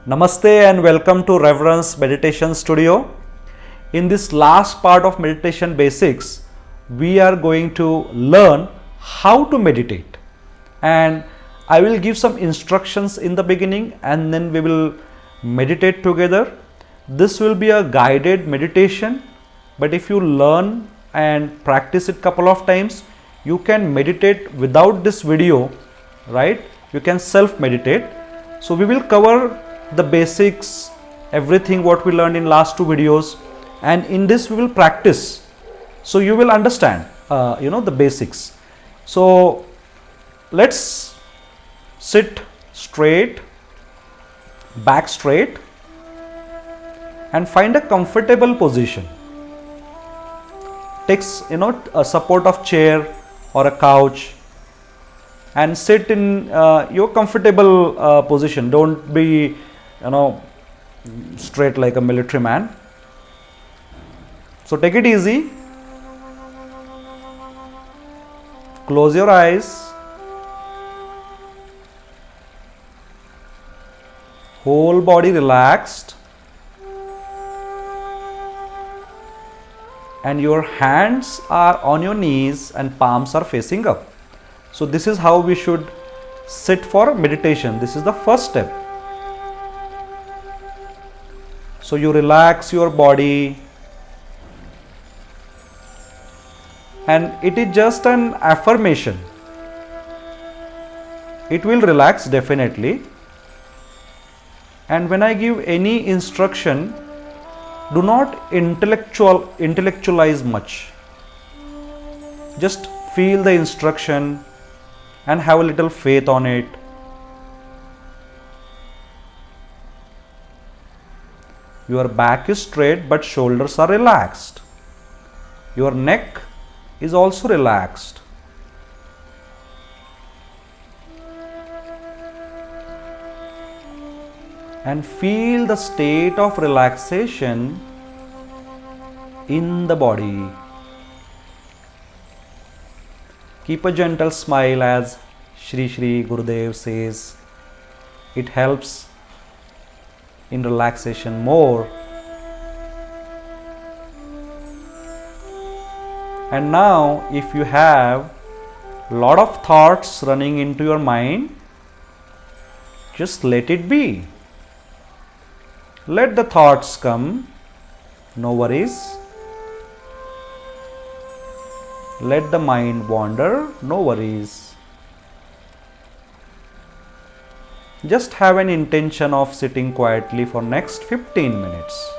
Namaste and welcome to Reverence Meditation Studio. In this last part of meditation basics, we are going to learn how to meditate. And I will give some instructions in the beginning and then we will meditate together. This will be a guided meditation, but if you learn and practice it couple of times, you can meditate without this video, right? You can self meditate. So we will cover the basics, everything what we learned in last two videos, and in this we will practice. So you will understand, the basics. So let's sit straight, back straight, and find a comfortable position. Take a support of chair or a couch and sit in your comfortable position. Don't be straight like a military man. So take it easy. Close your eyes. Whole body relaxed. And your hands are on your knees and palms are facing up. So this is how we should sit for meditation. This is the first step. So you relax your body, and it is just an affirmation. It will relax definitely. And when I give any instruction, do not intellectualize much. Just feel the instruction and have a little faith on it. Your back is straight but shoulders are relaxed. Your neck is also relaxed. And feel the state of relaxation in the body. Keep a gentle smile as Shri Shri Gurudev says. It helps in relaxation more. And now if you have lot of thoughts running into your mind, just let it be. Let the thoughts come, no worries. Let the mind wander, no worries. Just have an intention of sitting quietly for next 15 minutes.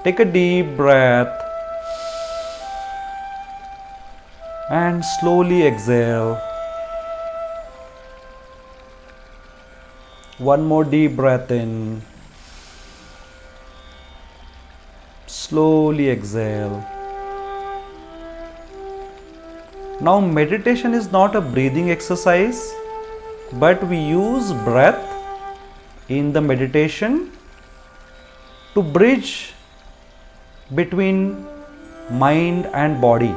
Take a deep breath and slowly exhale. One more deep breath in. Slowly exhale. Now meditation is not a breathing exercise, but we use breath in the meditation to bridge between mind and body.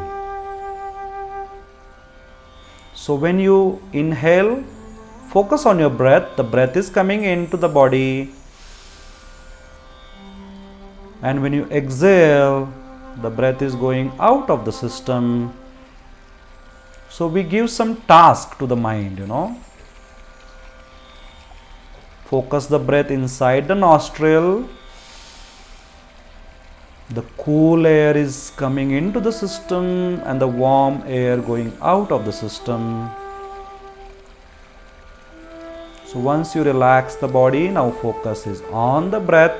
So when you inhale, focus on your breath. The breath is coming into the body. And when you exhale, the breath is going out of the system. So we give some task to the mind, Focus the breath inside the nostril. The cool air is coming into the system and the warm air going out of the system. So once you relax the body, now focus is on the breath.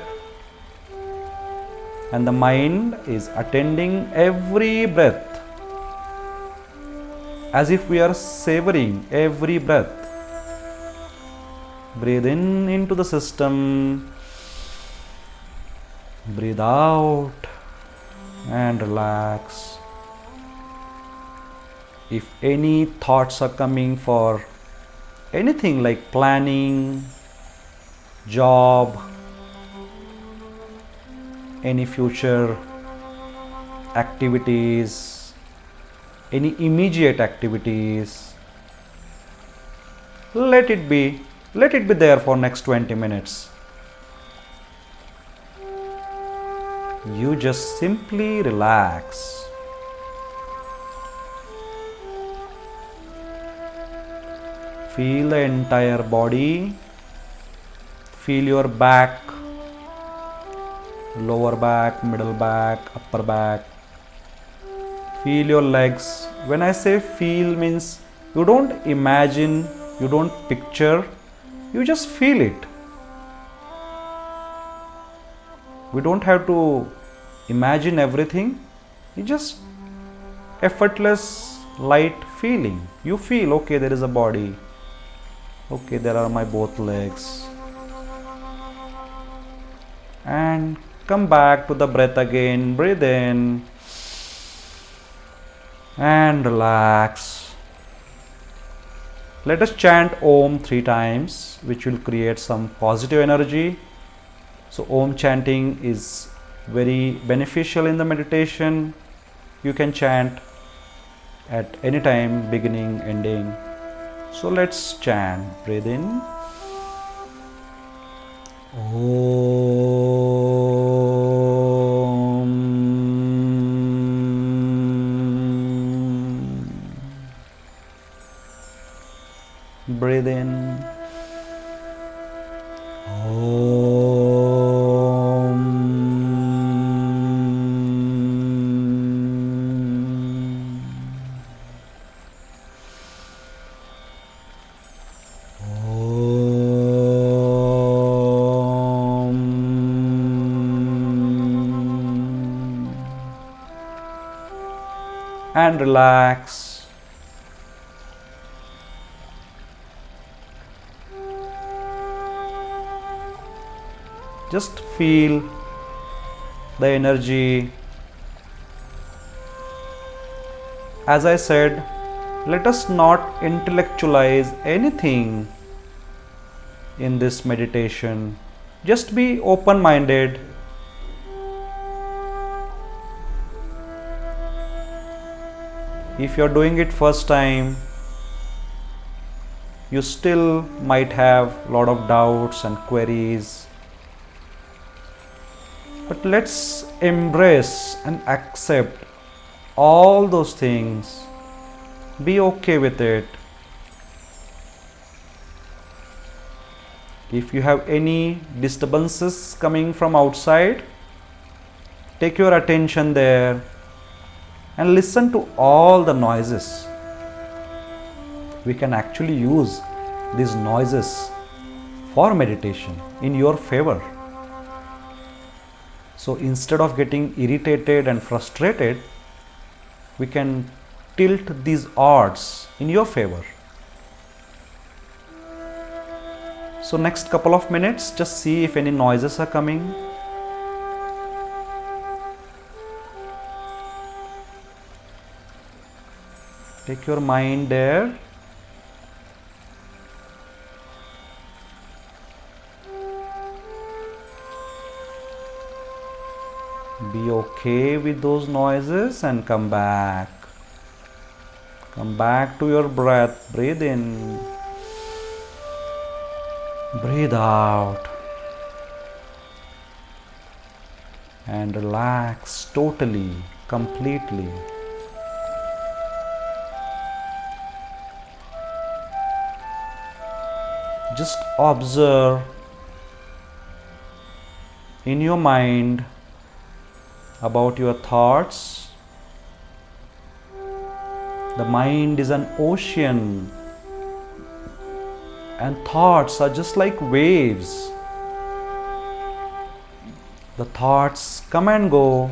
And the mind is attending every breath. As if we are savoring every breath. Breathe in into the system. Breathe out and relax. If any thoughts are coming for anything like planning, job, any future activities, any immediate activities. Let it be. Let it be there for next 20 minutes. You just simply relax. Feel the entire body. Feel your back, lower back, middle back, upper back. Feel your legs. When I say feel, means you don't imagine, you don't picture, you just feel it. We don't have to imagine everything. You just effortless, light feeling. You feel, okay, there is a body. Okay, there are my both legs. And come back to the breath again. Breathe in and relax. Let us chant Om 3 times, which will create some positive energy. So Om chanting is very beneficial in the meditation. You can chant at any time, beginning, ending. So let's chant. Breathe in. Om. Breathe in. Om. And relax. Just feel the energy. As I said, let us not intellectualize anything in this meditation. Just be open-minded. If you are doing it first time, you still might have a lot of doubts and queries. But let's embrace and accept all those things. Be okay with it. If you have any disturbances coming from outside, take your attention there and listen to all the noises. We can actually use these noises for meditation in your favor. So instead of getting irritated and frustrated, we can tilt these odds in your favor. So next couple of minutes, just see if any noises are coming. Take your mind there. Be okay with those noises and come back. Come back to your breath. Breathe in. Breathe out. And relax totally, completely. Just observe in your mind about your thoughts. The mind is an ocean, and thoughts are just like waves. The thoughts come and go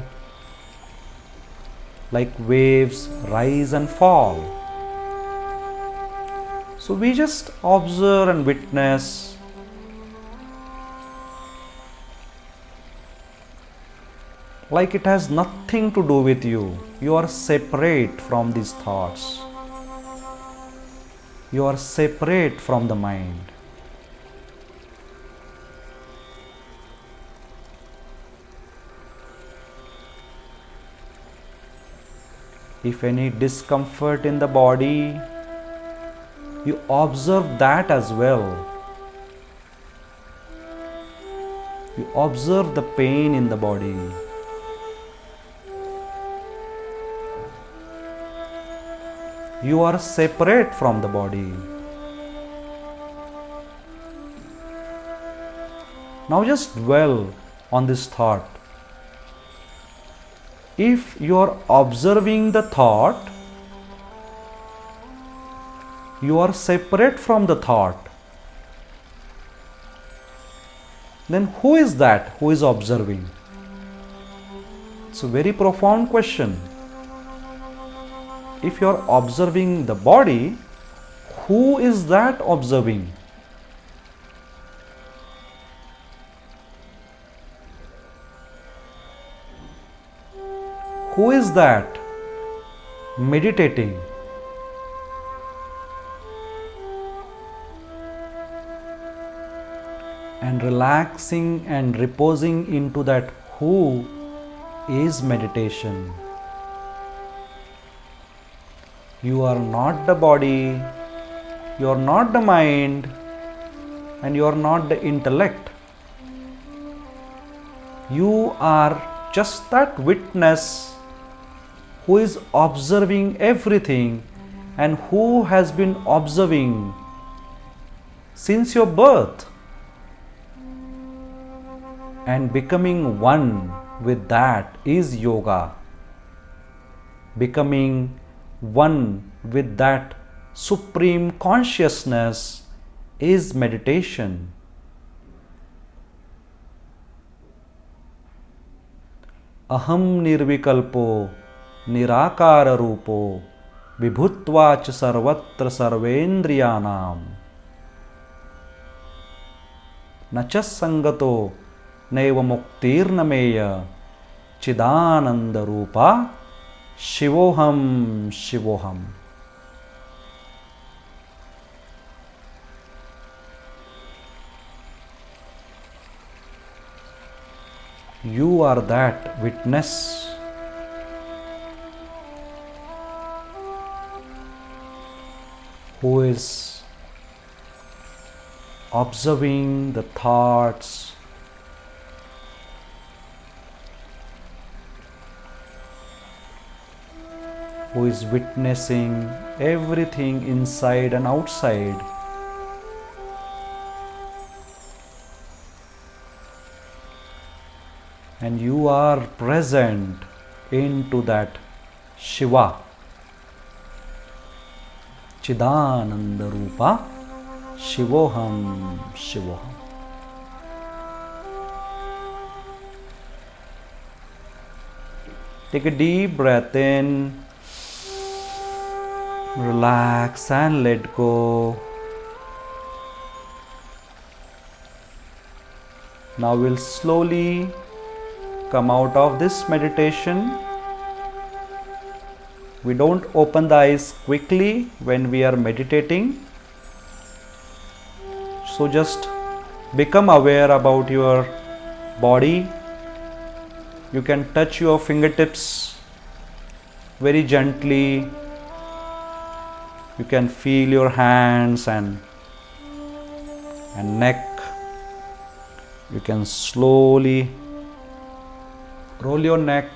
like waves, rise and fall. So we just observe and witness. Like it has nothing to do with you. You are separate from these thoughts. You are separate from the mind. If any discomfort in the body, you observe that as well. You observe the pain in the body. You are separate from the body. Now just dwell on this thought. If you are observing the thought, you are separate from the thought, then who is that who is observing? It's a very profound question. If you are observing the body, who is that observing? Who is that meditating? And relaxing and reposing into that who is meditation. You are not the body, you are not the mind, and you are not the intellect. You are just that witness who is observing everything and who has been observing since your birth. And becoming one with that is yoga. Becoming one with that supreme consciousness is meditation. Aham nirvikalpo nirakara rupo vibhutva ch sarvatra sarvendriyanam nachas sangato naiva muktirnameya chidananda rupa shivoham shivoham. You are that witness. Who is observing the thoughts, who is witnessing everything inside and outside. And you are present into that Shiva, Chidananda Rupa, Shivoham Shivoham. Take a deep breath in, relax and let go. Now we'll slowly come out of this meditation. We don't open the eyes quickly when we are meditating. So just become aware about your body. You can touch your fingertips very gently. You can feel your hands and neck. You can slowly roll your neck.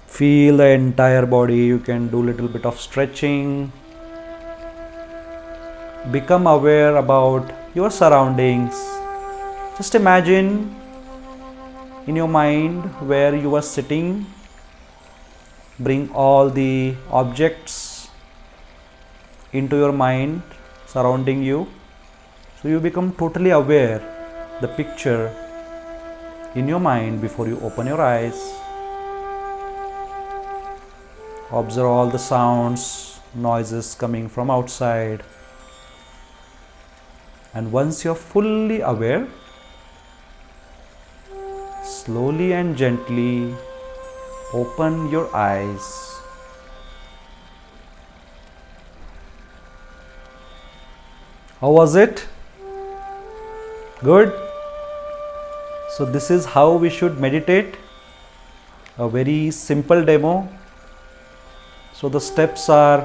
Feel the entire body. You can do a little bit of stretching. Become aware about your surroundings. Just imagine in your mind where you are sitting. Bring all the objects into your mind surrounding you. So you become totally aware the picture in your mind before you open your eyes. Observe all the sounds, noises coming from outside. And once you're fully aware, slowly and gently open your eyes. How was it? Good. So this is how we should meditate. A very simple demo. So the steps are,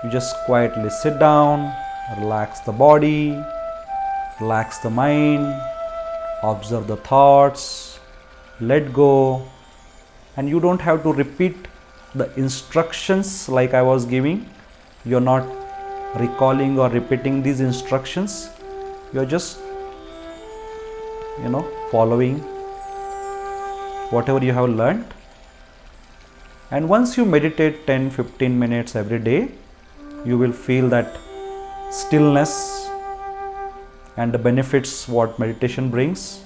you just quietly sit down, relax the body, relax the mind, observe the thoughts, let go, and you don't have to repeat the instructions like I was giving. You're not recalling or repeating these instructions. You're just following whatever you have learned. And once you meditate 10-15 minutes every day, you will feel that stillness and the benefits what meditation brings.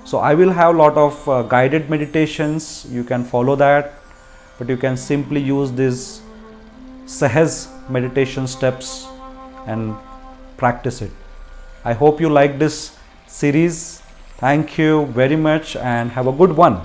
So I will have a lot of guided meditations. You can follow that, but you can simply use these Sahaj meditation steps and practice it. I hope you like this series. Thank you very much and have a good one.